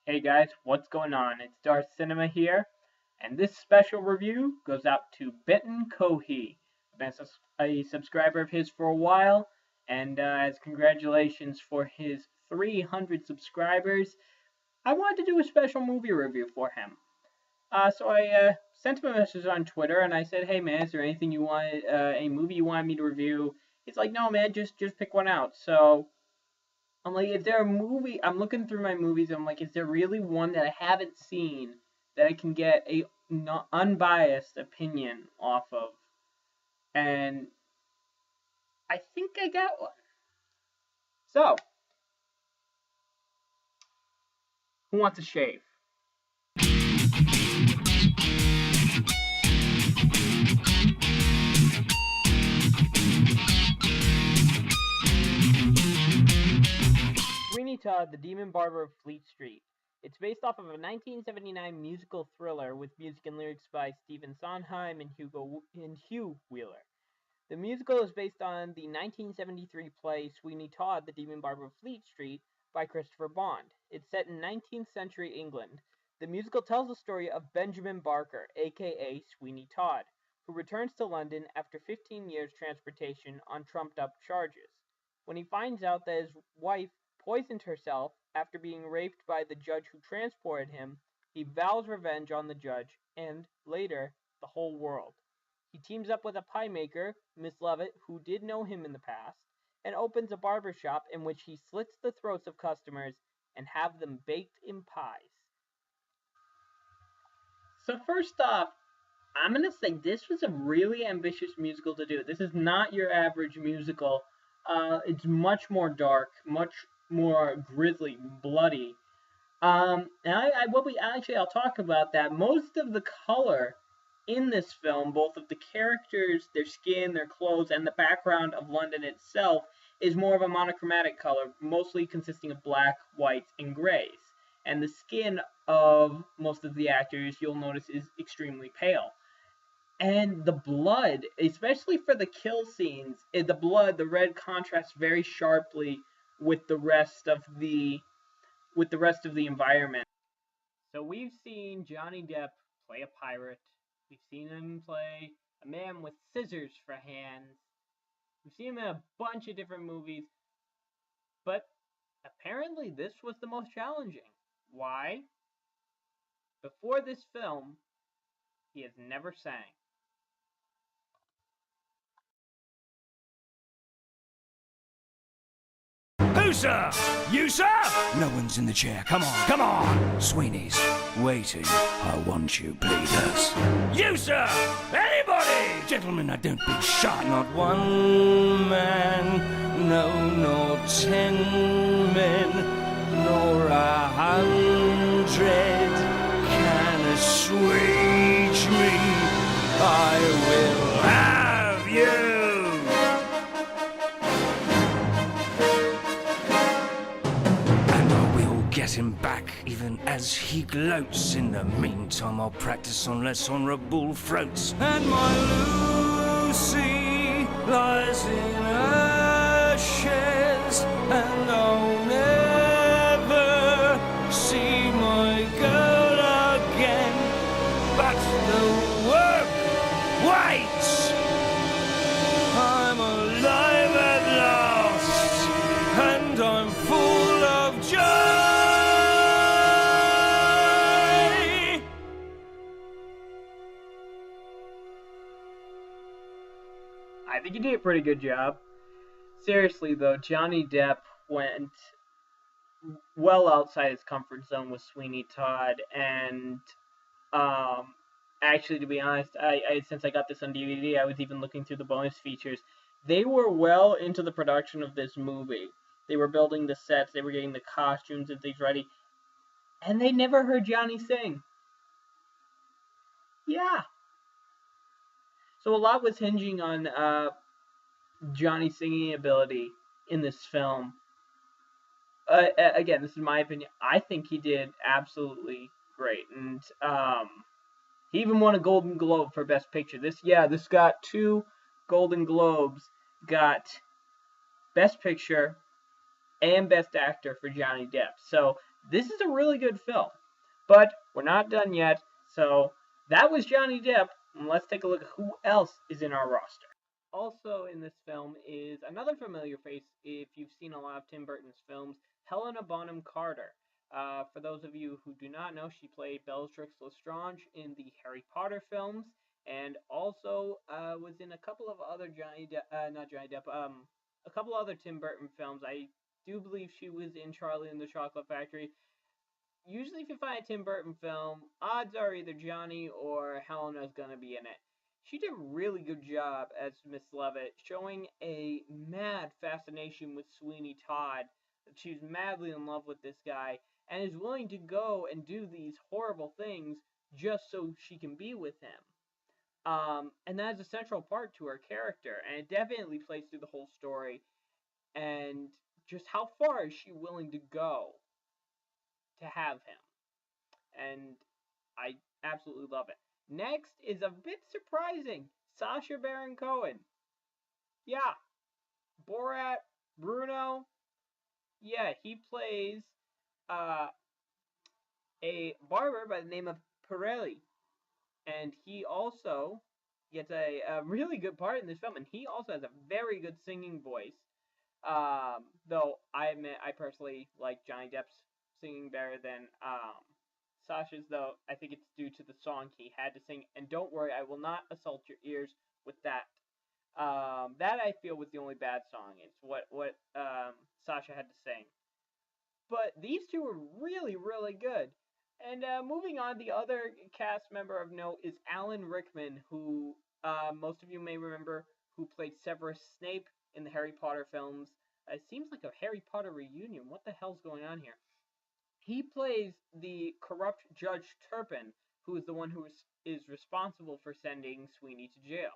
Hey guys, what's going on? It's Darth Cinema here, and this special review goes out to Benton Cohee. I've been a subscriber of his for a while, and as congratulations for his 300 subscribers, I wanted to do a special movie review for him. So I sent him a message on Twitter, and I said, "Hey man, is there anything you want, a movie you want me to review?" He's like, "No man, just pick one out." So I'm like, is there a movie? I'm looking through my movies. I'm like, is there really one that I haven't seen that I can get a unbiased opinion off of? And I think I got one. So, who wants a shave? Sweeney Todd, the Demon Barber of Fleet Street. It's based off of a 1979 musical thriller with music and lyrics by Stephen Sondheim and Hugh Wheeler. The musical is based on the 1973 play Sweeney Todd, the Demon Barber of Fleet Street by Christopher Bond. It's set in 19th century England. The musical tells the story of Benjamin Barker, aka Sweeney Todd, who returns to London after 15 years transportation on trumped up charges. When he finds out that his wife poisoned herself after being raped by the judge who transported him, he vows revenge on the judge and, later, the whole world. He teams up with a pie maker, Miss Lovett, who did know him in the past, and opens a barber shop in which he slits the throats of customers and have them baked in pies. So first off, I'm going to say this was a really ambitious musical to do. This is not your average musical. It's much more dark, much more grisly, bloody. I'll talk about that. Most of the color in this film, both of the characters, their skin, their clothes, and the background of London itself, is more of a monochromatic color, mostly consisting of black, whites, and grays. And the skin of most of the actors, you'll notice, is extremely pale. And the blood, especially for the kill scenes, the red contrasts very sharply with the rest of the environment. So we've seen Johnny Depp play a pirate. We've seen him play a man with scissors for hands. We've seen him in a bunch of different movies. But apparently this was the most challenging. Why? Before this film, he has never sang. Who, sir? You, sir? No one's in the chair. Come on, come on. Sweeney's waiting. I want you, bleeders. You, sir? Anybody? Gentlemen, I don't be shy. Not one man, no, nor 10 men, nor 100 can assuage me. I will have you. Get him back, even as he gloats. In the meantime, I'll practice on less honourable throats. And my Lucy lies in ashes, and I'll never see my girl again. But the work waits. I'm alive at last, and I'm full of joy. I think he did a pretty good job. Seriously, though, Johnny Depp went well outside his comfort zone with Sweeney Todd, and actually, to be honest, I since I got this on DVD, I was even looking through the bonus features. They were well into the production of this movie. They were building the sets, they were getting the costumes and things ready, and they never heard Johnny sing. Yeah. So a lot was hinging on Johnny's singing ability in this film. Again, this is my opinion. I think he did absolutely great, and he even won a Golden Globe for Best Picture. This got 2 Golden Globes. Got Best Picture and Best Actor for Johnny Depp. So this is a really good film. But we're not done yet. So that was Johnny Depp. And let's take a look at who else is in our roster. Also in this film is another familiar face if you've seen a lot of Tim Burton's films, Helena Bonham Carter. For those of you who do not know, she played Bellatrix Lestrange in the Harry Potter films, and also was in a couple of other a couple other Tim Burton films. I do believe she was in Charlie and the Chocolate Factory. Usually if you find a Tim Burton film, odds are either Johnny or Helena's gonna be in it. She did a really good job as Miss Levitt, showing a mad fascination with Sweeney Todd. She's madly in love with this guy and is willing to go and do these horrible things just so she can be with him. And that is a central part to her character, and it definitely plays through the whole story. And just how far is she willing to go to have him? And I absolutely love it. Next is a bit surprising, Sacha Baron Cohen. Yeah, Borat, Bruno. Yeah, he plays a barber by the name of Pirelli. And he also gets a really good part in this film, and he also has a very good singing voice. Though I admit I personally like Johnny Depp's singing better than Sacha's, though I think it's due to the song he had to sing. And don't worry, I will not assault your ears with that. That I feel was the only bad song. It's what Sacha had to sing. But these two were really, really good. And moving on, the other cast member of note is Alan Rickman, who most of you may remember, who played Severus Snape in the Harry Potter films. It seems like a Harry Potter reunion. What the hell's going on here? He plays the corrupt Judge Turpin, who is the one who is responsible for sending Sweeney to jail.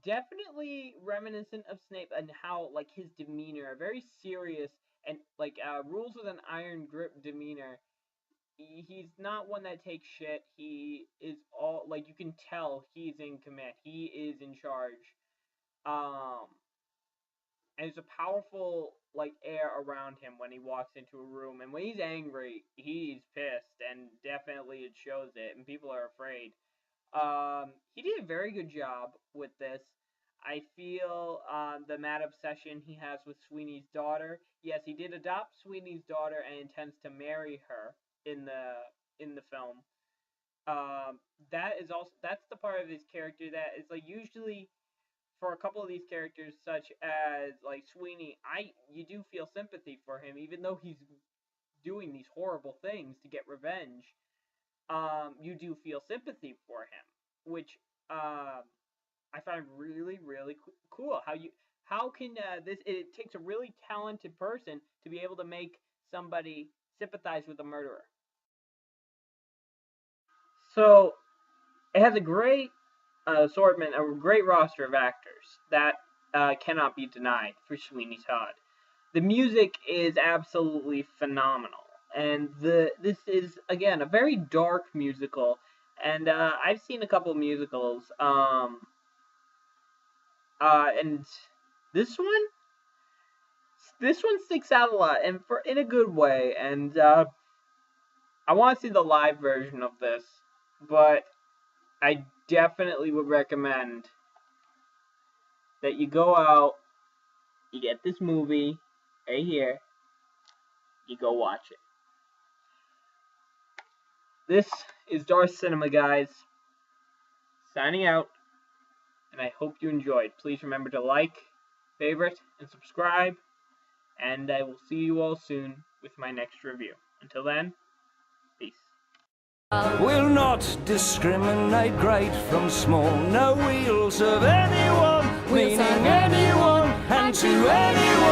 Definitely reminiscent of Snape and how, like, his demeanor, very serious and, like, rules with an iron grip demeanor. He's not one that takes shit. He is all, like, you can tell he's in command. He is in charge. And there's a powerful, like, air around him when he walks into a room. And when he's angry, he's pissed. And definitely it shows it. And people are afraid. He did a very good job with this. I feel the mad obsession he has with Sweeney's daughter. Yes, he did adopt Sweeney's daughter and intends to marry her in the film. That's the part of his character that is, like, usually for a couple of these characters, such as, like, Sweeney, you do feel sympathy for him, even though he's doing these horrible things to get revenge. You do feel sympathy for him, which I find really, really cool. How can it takes a really talented person to be able to make somebody sympathize with a murderer. So it has a great assortment, a great roster of actors that cannot be denied for Sweeney Todd. The music is absolutely phenomenal. And this is, again, a very dark musical. And I've seen a couple of musicals. And this one sticks out a lot, and in a good way. And I want to see the live version of this, but I definitely would recommend that you go out, you get this movie right here, you go watch it. This is Darth Cinema, guys. Signing out, and I hope you enjoyed. Please remember to like, favorite, and subscribe, and I will see you all soon with my next review. Until then, peace. Will not discriminate great from small. No wheels of anyone, meaning anyone, and to anyone.